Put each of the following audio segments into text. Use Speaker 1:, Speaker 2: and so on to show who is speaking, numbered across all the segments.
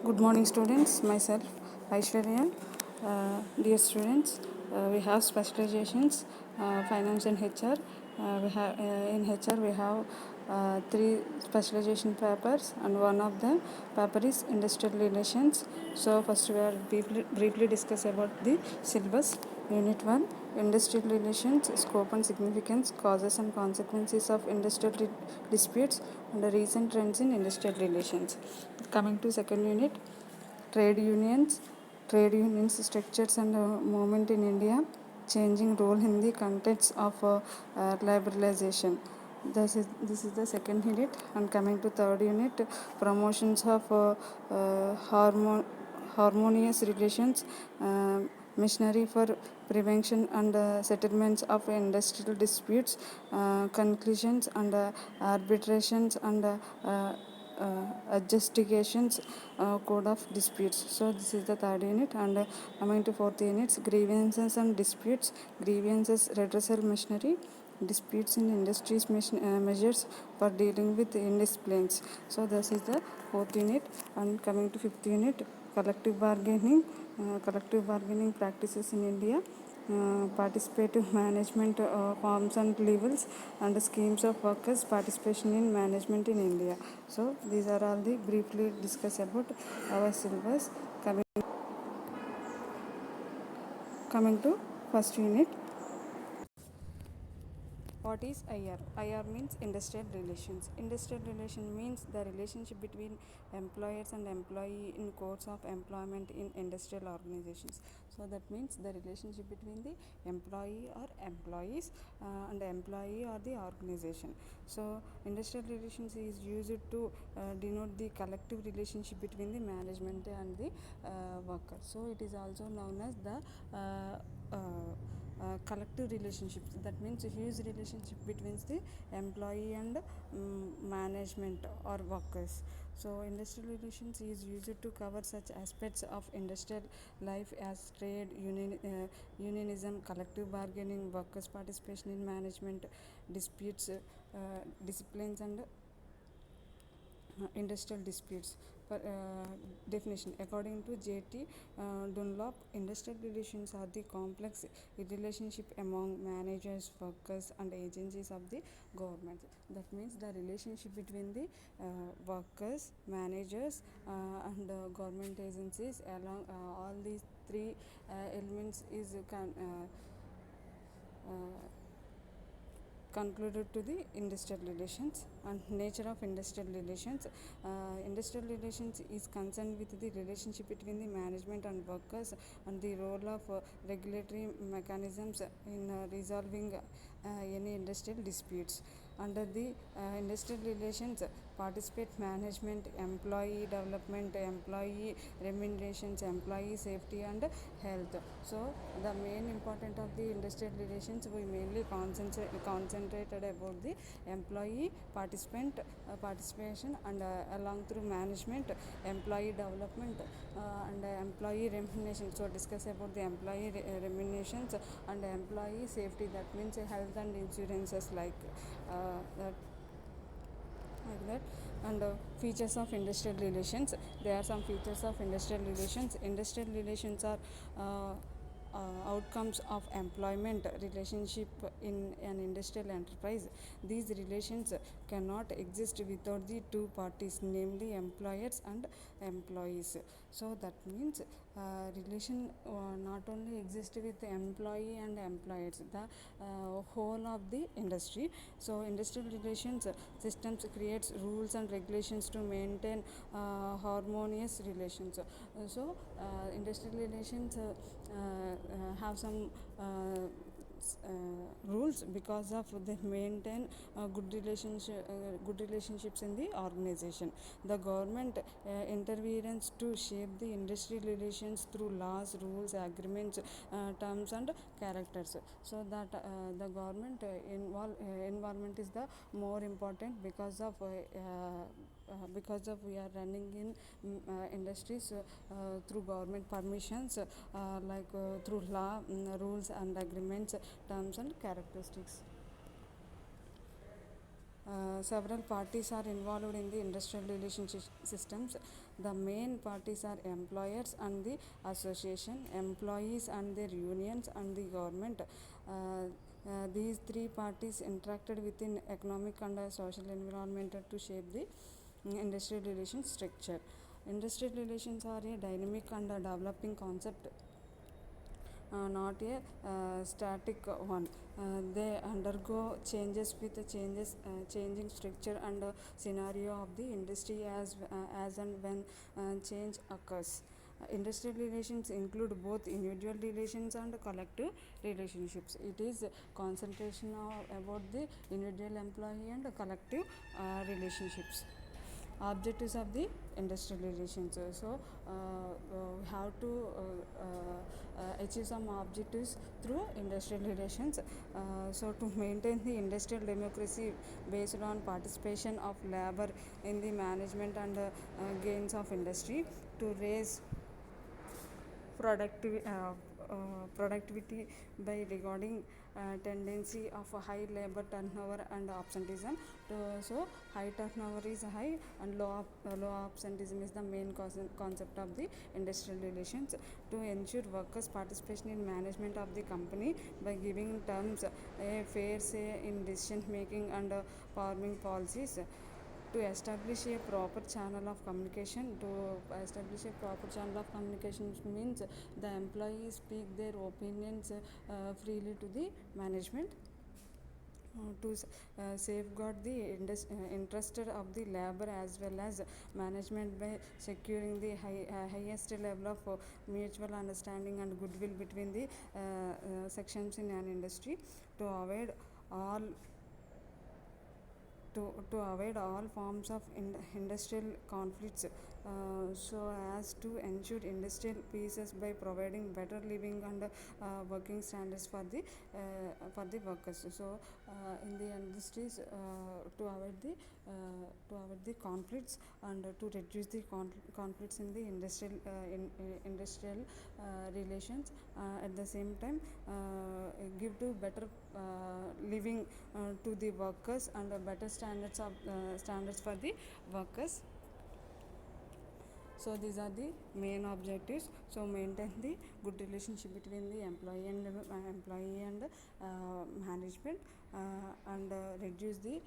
Speaker 1: Good morning, students. Myself, Aishwarya. Dear students, we have specializations, finance and HR. We have in HR we have three specialization papers, and one of them paper is industrial relations. So first we are briefly discuss about the syllabus. Unit 1, industrial relations, scope and significance, causes and consequences of industrial disputes, and the recent trends in industrial relations. Coming to second unit, trade unions, trade unions structures and movement in India, changing role in the context of liberalization. This is the second unit. And coming to third unit, promotions of harmonious relations, machinery for prevention and settlements of industrial disputes, conclusions and arbitrations and adjudications, code of disputes. So this is the third unit. And coming to fourth units, grievances and disputes, grievances redressal machinery, disputes in industries, measures for dealing with indisciplines. So this is the fourth unit. And coming to fifth unit, collective bargaining practices in India, participative management forms and levels, and schemes of workers participation in management in India. So these are all the briefly discuss about our syllabus. Coming to first unit, what is IR? IR means industrial relations. Industrial relation means the relationship between employers and employee in course of employment in industrial organizations. So that means the relationship between the employee or employees and the employee or the organization. So industrial relations is used to denote the collective relationship between the management and the worker. So it is also known as the collective relationships. That means a huge relationship between the employee and management or workers. So industrial relations is used to cover such aspects of industrial life as trade, unionism, collective bargaining, workers participation in management, disputes, disciplines and industrial disputes. Definition: according to J.T. Dunlop, industrial relations are the complex relationship among managers, workers, and agencies of the government. That means the relationship between the workers, managers, and government agencies along all these three elements is concluded to the industrial relations. And nature of industrial relations: industrial relations is concerned with the relationship between the management and workers and the role of regulatory mechanisms in resolving any industrial disputes. Under the industrial relations participate management, employee development, employee remunerations, employee safety and health. So the main important of the industrial relations, we mainly concentrated about the employee participation and along through management, employee development and employee remuneration. So discuss about the employee remunerations and employee safety. That means health and insurances that like that. And features of industrial relations: there are some features of industrial relations. Industrial relations are uh, outcomes of employment relationship in an industrial enterprise. These relations cannot exist without the two parties, namely employers and employees. So that means relation not only exist with the employee and employers, the whole of the industry. So industrial relations systems creates rules and regulations to maintain harmonious relations. Industrial relations have some rules because of they maintain good relationships in the organization. The government intervenes to shape the industry relations through laws, rules, agreements, terms and characters. So that the government involvement is the more important because of we are running in industries through government permissions, through law, rules and agreements, terms and characteristics. Several parties are involved in the industrial relationship systems. The main parties are employers and the association, employees and their unions, and the government. These three parties interacted within economic and social environment to shape the industrial relations structure. Industrial relations are a dynamic and developing concept, not a static one. They undergo changes with the changing structure and scenario of the industry as and when change occurs. Industrial relations include both individual relations and collective relationships. It is concentration about the individual employee and collective relationships. Objectives of the industrial relations. So we have to achieve some objectives through industrial relations. So to maintain the industrial democracy based on participation of labor in the management and gains of industry, to raise productivity by regarding tendency of a high labor turnover and absenteeism. So high turnover is high and low absenteeism is the main concept of the industrial relations. To ensure workers participation in management of the company by giving terms a fair say in decision making and forming policies. To establish a proper channel of communication. To establish a proper channel of communication means the employees speak their opinions freely to the management. To safeguard the interest of the labor as well as management by securing the highest level of mutual understanding and goodwill between the sections in an industry. To avoid all to avoid all forms of industrial conflicts, so as to ensure industrial peace by providing better living and working standards for the workers. So in the industries, to avoid the conflicts and to reduce the conflicts in the industrial relations, at the same time give to better living to the workers and better standards for the workers. So these are the main objectives. So maintain the good relationship between the employee and management, and reduce the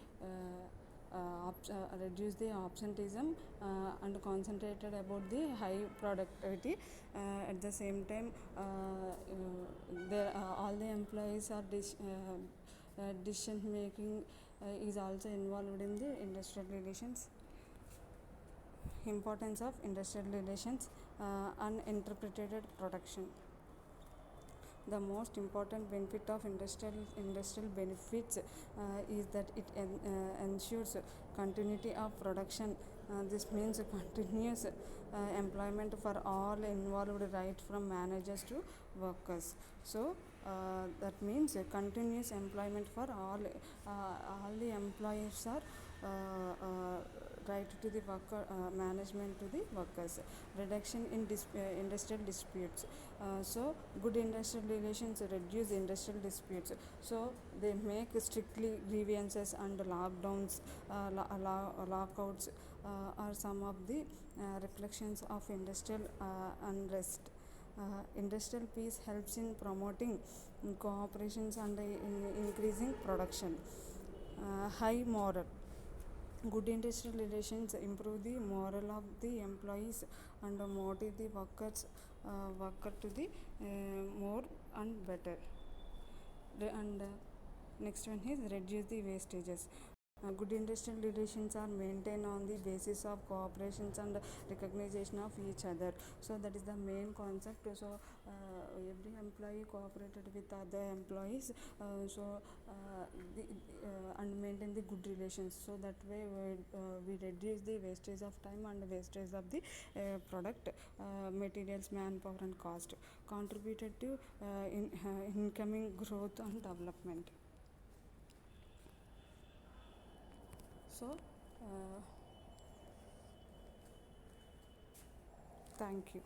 Speaker 1: absenteeism and concentrated about the high productivity. At the same time, all the employees are decision making is also involved in the industrial relations. Importance of industrial relations, uninterpreted production. The most important benefit of industrial benefits is that it ensures continuity of production. This means continuous employment for all involved, right from managers to workers. So that means continuous employment for all the employees are right to the worker, management to the workers. Reduction in industrial disputes. So good industrial relations reduce industrial disputes. So they make strictly grievances and lockdowns, lockouts are some of the reflections of industrial unrest. Industrial peace helps in promoting cooperations and increasing production. High moral. Good industrial relations improve the moral of the employees and motivate the worker to the more and better. And next one is reduce the wastages. Good industrial relations are maintained on the basis of cooperations and recognition of each other. So that is the main concept. So every employee cooperated with other employees, and maintain the good relations. So that way we reduce the wastage of time and wastage of the product, materials, manpower, and cost. Contributed to incoming growth and development. So thank you.